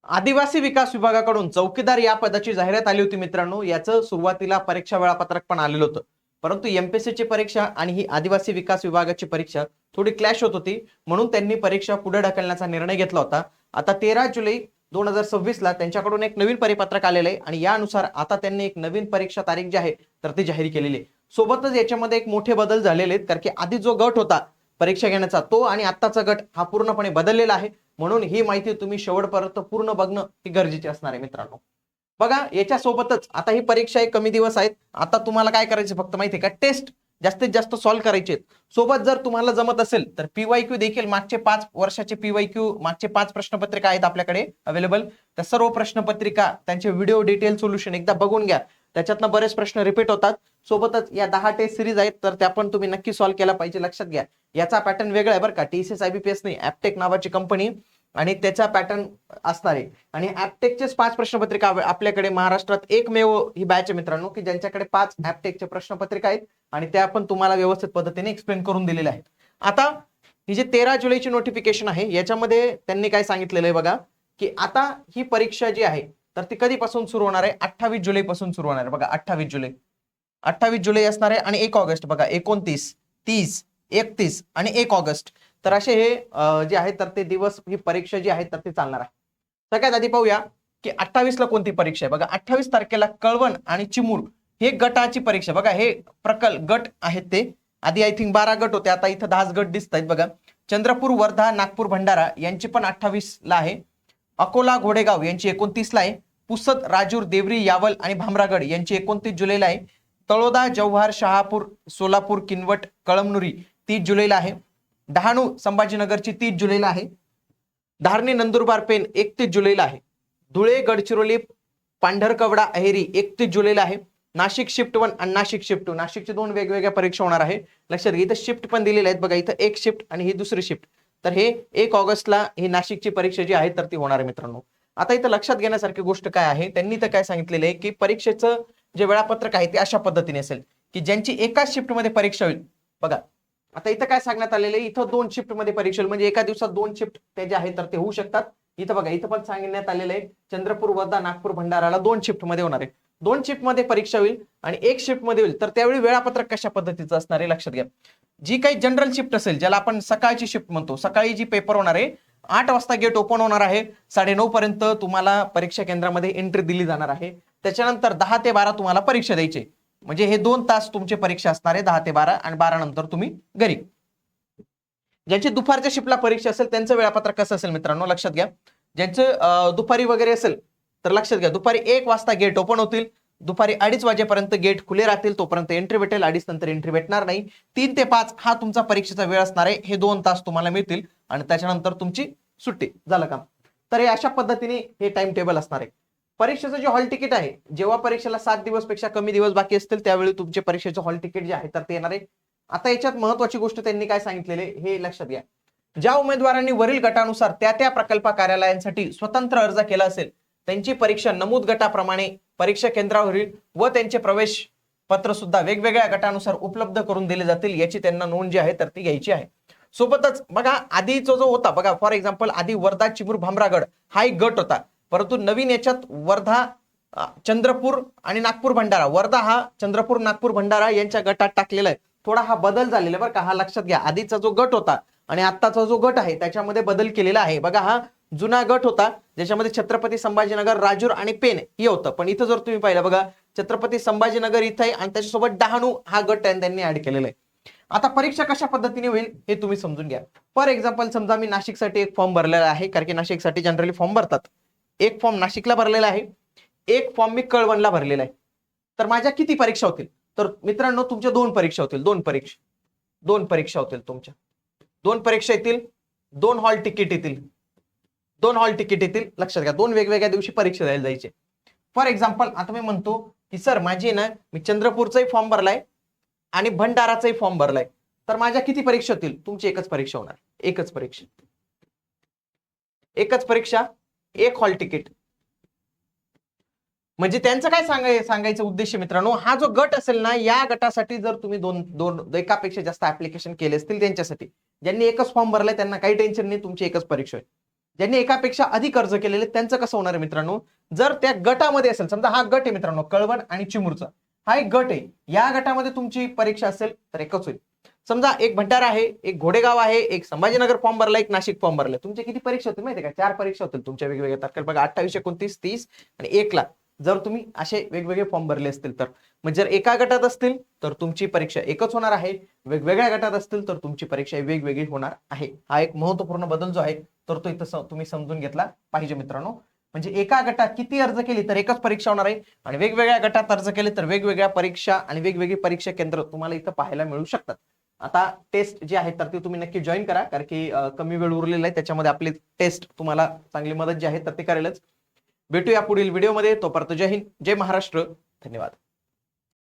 आदिवासी विकास विभागाकडून चौकीदार या पदाची जाहिरात आली होती मित्रांनो. याचं सुरुवातीला परीक्षा वेळापत्रक पण आलेलं होतं, परंतु एमपीएससीची परीक्षा आणि ही आदिवासी विकास विभागाची परीक्षा थोडी क्लॅश होत होती, म्हणून त्यांनी परीक्षा पुढे ढकलण्याचा निर्णय घेतला होता. आता 13 जुलै 2026 ला त्यांच्याकडून एक नवीन परिपत्रक आलेलं आहे आणि यानुसार आता त्यांनी एक नवीन परीक्षा तारीख जी आहे तर ती जाहीर केलेली आहे. सोबतच याच्यामध्ये एक मोठे बदल झालेले आहेत, कारण की आधी जो गट होता परीक्षा घेण्याचा तो आणि आत्ताचा गट हा पूर्णपणे बदललेला आहे. म्हणून ही माहिती तुम्ही शेवटपर्यंत पूर्ण बघणं ही गरजेची असणार आहे मित्रांनो. बघा, याच्या सोबतच आता ही परीक्षा एक कमी दिवस आहेत. आता तुम्हाला काय करायचं फक्त माहिती आहे का, टेस्ट जास्तीत जास्त सॉल्व्ह करायचे आहेत. सोबत जर तुम्हाला जमत असेल तर पीवायक्यू देखील मागचे 5 वर्षाचे पीवायक्यू मागचे 5 प्रश्नपत्रिका आहेत आपल्याकडे अवेलेबल. त्या सर्व प्रश्नपत्रिका त्यांचे व्हिडिओ डिटेल सोल्युशन एकदा बघून घ्या. त्याच्यातनं बरेच प्रश्न रिपीट होतात. सोबतच या 10 टेस्ट सिरीज आहेत तर त्या पण तुम्ही नक्की सॉल्व्ह केला पाहिजे. लक्षात घ्या, याचा पॅटर्न वेगळा आहे बरं का. टीसीएस आयबीपीएस नाही, ऍपटेक नावाची कंपनी आणि त्याचा पॅटर्न असणार आहे. आणि ऍपटेकचेच 5 प्रश्नपत्रिका आपल्याकडे महाराष्ट्रात एकमेव ही बॅच आहे मित्रांनो की ज्यांच्याकडे 5 ऍपटेकचे प्रश्नपत्रिका आहेत आणि त्या पण तुम्हाला व्यवस्थित पद्धतीने एक्सप्लेन करून दिलेल्या आहेत. आता ही जे 13 जुलैची नोटिफिकेशन आहे याच्यामध्ये त्यांनी काय सांगितलेलं आहे बघा, की आता ही परीक्षा जी आहे तर ती कधीपासून सुरू होणार आहे, 28 जुलै पासून सुरू होणार आहे. बघा 28 जुलै असणार आहे आणि 1 ऑगस्ट बघा 29, 30, 31 आणि 1 ऑगस्ट. तर असे हे जे आहे तर ते दिवस ही परीक्षा जी आहे तर ती चालणार आहे. सगळ्यात आधी पाहूया की 28 ला कोणती परीक्षा आहे. बघा 28 तारखेला कळवण आणि चिमूर हे गटाची परीक्षा. बघा हे गट आहेत ते. आधी आय थिंक 12 गट होते, आता इथं 10 गट दिसत आहेत बघा. चंद्रपूर, वर्धा, नागपूर, भंडारा यांची पण 28 ला आहे. अकोला, घोडेगाव यांची 29 ला आहे. पुसद, राजूर, देवरी, यावल आणि भामरागड यांची 29 जुलैला आहे. तळोदा, जव्हार, शहापूर, सोलापूर, किनवट, कळमनुरी 30 जुलैला आहे. डहाणू संभाजीनगरची 30 जुलैला आहे. धारणी, नंदुरबार, पेन 31 जुलैला आहे. धुळे, गडचिरोली, पांढरकवडा, अहेरी 31 जुलैला आहे. नाशिक शिफ्ट 1 आणि नाशिक शिफ्ट 2, नाशिकचे 2 वेगवेगळ्या परीक्षा होणार आहे. लक्षात घ्या, इथं शिफ्ट पण दिलेले आहेत बघा, इथं एक शिफ्ट आणि ही दुसरी शिफ्ट. तर हे 1 ऑगस्टला ही नाशिकची परीक्षा जी आहे तर ती होणार आहे मित्रांनो. आता इथं लक्षात घेण्यासारखी गोष्ट काय आहे, त्यांनी तर काय सांगितलेलं आहे की परीक्षेचं जे वेळापत्रक आहे ते अशा पद्धतीने असेल की ज्यांची एकाच शिफ्टमध्ये परीक्षा होईल. बघा आता इथं काय सांगण्यात आलेलं आहे, इथं 2 शिफ्ट मध्ये परीक्षा होईल, म्हणजे एका दिवसात 2 शिफ्ट ते जे आहे तर ते होऊ शकतात. इथं बघा, इथं पण सांगण्यात आलेलं आहे चंद्रपूर, वर्धा, नागपूर, भंडाराला 2 शिफ्ट मध्ये होणार आहे. 2 शिफ्ट मध्ये परीक्षा होईल आणि 1 शिफ्ट मध्ये होईल. तर त्यावेळी वेळापत्रक कशा पद्धतीचं असणार आहे लक्षात घ्या. जी काही जनरल शिफ्ट असेल, ज्याला आपण सकाळची शिफ्ट म्हणतो, सकाळी जी पेपर होणार आहे 8 वाजता गेट ओपन होणार आहे. 9:30 पर्यंत तुम्हाला परीक्षा केंद्रामध्ये एंट्री दिली जाणार आहे. त्याच्यानंतर 10 ते 12 तुम्हाला परीक्षा द्यायची, म्हणजे हे 2 तास तुमची परीक्षा असणार आहे, 10 ते 12 आणि 12 नंतर तुम्ही घरी. ज्यांची दुपारच्या शिफ्टला परीक्षा असेल त्यांचं वेळापत्रक कसं असेल मित्रांनो लक्षात घ्या. ज्यांचं दुपारी वगैरे असेल तर लक्षात घ्या, दुपारी 1 वाजता गेट ओपन होतील, दुपारी 2:30 वाजेपर्यंत गेट खुले राहतील, तोपर्यंत एंट्री भेटेल. 2:30 नंतर एंट्री भेटणार नाही. 3 ते 5 हा तुमचा परीक्षेचा वेळ असणार आहे. हे 2 तास तुम्हाला मिळतील आणि त्याच्यानंतर तुमची सुट्टी, झालं काम. तर हे अशा पद्धतीने हे टाइम टेबल असणार आहे. परीक्षेचं जे हॉल तिकीट आहे, जेव्हा परीक्षेला 7 दिवस पेक्षा कमी दिवस बाकी असतील त्यावेळी तुमचे परीक्षेचं हॉल तिकीट जे आहे तर ते येणार आहे. आता याच्यात महत्वाची गोष्ट त्यांनी काय सांगितलेले हे लक्षात घ्या. ज्या उमेदवारांनी वरील गटानुसार त्या त्या प्रकल्प कार्यालयांसाठी स्वतंत्र अर्ज केला असेल त्यांची परीक्षा नमूद गटाप्रमाणे परीक्षा केंद्रावरील व त्यांचे प्रवेश पत्र सुद्धा वेगवेगळ्या गटानुसार उपलब्ध करून दिले जातील, याची त्यांना नोंद जी आहे तर ती घ्यायची आहे. सोबतच बघा, आधीचा जो होता बघा, फॉर एक्झाम्पल आधी वर्धा, चिमूर, भामरागड हा एक गट होता, परंतु नवीन याच्यात वर्धा, चंद्रपूर आणि नागपूर, भंडारा, वर्धा हा चंद्रपूर, नागपूर, भंडारा यांच्या गटात टाकलेला आहे. थोडा हा बदल झालेला बरं का, हा लक्षात घ्या. आधीचा जो गट होता आणि आत्ताचा जो गट आहे त्याच्यामध्ये बदल केलेला आहे. बघा, हा जुना गट होता ज्याच्यामध्ये छत्रपती संभाजीनगर, राजूर आणि पेन हे होतं, पण इथं जर तुम्ही पाहिलं बघा, छत्रपती संभाजीनगर इथं आहे आणि त्याच्यासोबत डहाणू हा गट त्यांनी ऍड केलेला आहे. आता परीक्षा कशा पद्धतीने होईल हे तुम्ही समजून घ्या. फॉर एक्झाम्पल समजा मी नाशिकसाठी एक फॉर्म भरलेला आहे, कारण की नाशिकसाठी जनरली फॉर्म भरतात. एक फॉर्म नाशिकला भरलेला आहे, एक फॉर्म मी कळवणला भरलेला आहे. तर माझ्या किती परीक्षा होतील तर मित्रांनो तुमच्या 2 परीक्षा होतील. 2 परीक्षा होतील तुमच्या. 2 परीक्षा येतील, 2 हॉल तिकीट येतील. 2 हॉल तिकीट येतील, लक्षात घ्या. 2 वेगवेगळ्या दिवशी परीक्षा द्यायला जायचे. फॉर एक्झाम्पल आता मी म्हणतो की सर माझी ना, मी चंद्रपूरचाही फॉर्म भरलाय आणि भंडाराचाही फॉर्म भरलाय, तर माझ्या किती परीक्षा होतील. तुमची एकच परीक्षा होणार, एकच परीक्षा, एक हॉल तिकीट. म्हणजे त्यांचं काय सांगायचं उद्देश मित्रांनो, हा जो गट असेल ना, या गटासाठी जर तुम्ही दोन एकापेक्षा जास्त ऍप्लिकेशन केले असतील त्यांच्यासाठी, ज्यांनी एकच फॉर्म भरलाय त्यांना काही टेन्शन नाही, तुमची एकच परीक्षा आहे. ज्यांनी एकापेक्षा अधिक अर्ज केलेले त्यांचं कसं होणार आहे मित्रांनो, जर त्या गटामध्ये असेल, समजा हा गट आहे मित्रांनो कळवण आणि चिमूरचा, हा एक गट आहे, या गटामध्ये तुमची परीक्षा असेल तर एकच होईल. समजा एक भंडारा आहे, एक घोडेगाव आहे, एक संभाजीनगर फॉर्म भरला, एक नाशिक फॉर्म भरला, तुमचे किती परीक्षा होतील माहिती का, 4 परीक्षा होतील तुमच्या वेगवेगळ्या तारखेला बघा, 28, 29, 30 आणि 1 जर तुम्ही असे वेगवेगळे फॉर्म भरले असतील तर. मग जर एका गटात असतील तर तुमची परीक्षा एकच होणार आहे, वेगवेगळ्या गटात असतील तर तुमची परीक्षा वेगवेगळी होणार आहे. हा एक महत्वपूर्ण बदल जो आहे तर तो इथं तुम्ही समजून घेतला पाहिजे मित्रांनो. म्हणजे एका गटात किती अर्ज केली तर एकच परीक्षा होणार आहे, आणि वेगवेगळ्या गटात अर्ज केले तर वेगवेगळ्या परीक्षा आणि वेगवेगळी परीक्षा केंद्र तुम्हाला इथं पाहायला मिळू शकतात. आता टेस्ट जे आहे तर ती तुम्ही नक्की जॉईन करा, कारण की कमी वेळ उरलेला आहे, त्याच्यामध्ये आपली टेस्ट तुम्हाला चांगली मदत जी आहे तर ते करेलच. भेटूया पुढील व्हिडिओमध्ये, तोपर्यंत जय हिंद, जय महाराष्ट्र, धन्यवाद.